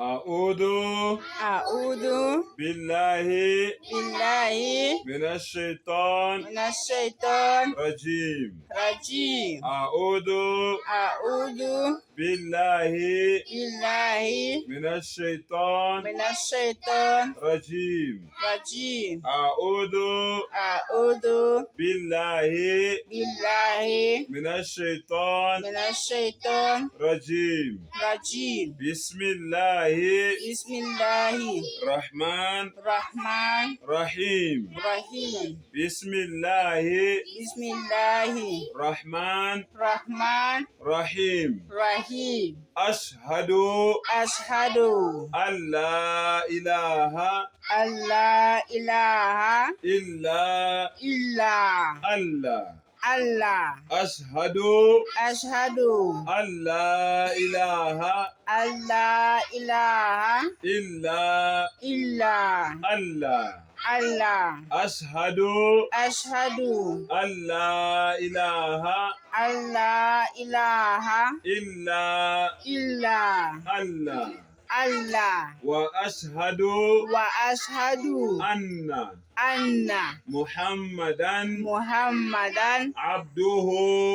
أعوذ أعوذ بالله بالله من الشيطان من الشيطان الرجيم. الرجيم. أعوذ أعوذ بالله بالله من الشيطان من الشيطان الرجيم. الرجيم. أعوذ أعوذ بالله بالله من الشيطان من الشيطان الرجيم. الرجيم. بسم الله بسم الله الرحمن الرحمن الرحيم. الرحيم. بسم الله بسم الله الرحمن الرحمن الرحيم. الرحيم. أشهد أشهد أن لا إله أن لا إله إلا إلا الله. الله. أشهد أشهد أن لا إله أن لا إله إلا إلا الله. الله. أشهد أشهد أن لا إله أن لا إله إلا إلا الله. الله. وأشهد وأشهد أن أن محمدا محمدا عبده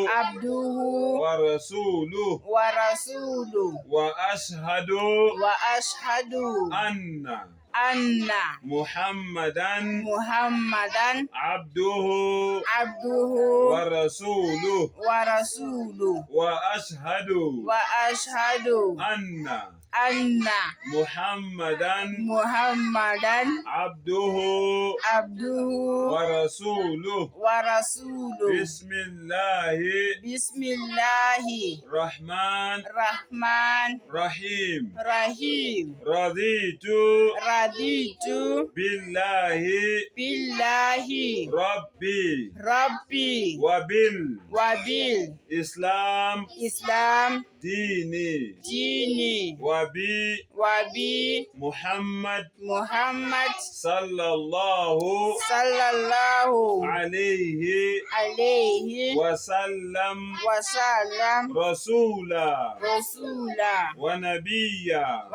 عبده ورسوله. ورسوله. وأشهد وأشهد أن أن محمدا محمدا عبده عبده ورسوله. ورسوله. وأشهد وأشهد أن أن محمدا محمدا عبده عبده ورسوله. ورسوله. بسم الله بسم الله الرحمن الرحمن الرحيم. الرحيم. رضيت رضيت بالله بالله ربي ربي وبالإسلام وبالإسلام ديني. ديني. محمد محمد صلى الله صلى الله عليه عليه وسلم وسلم رسولا رسولا ونبيا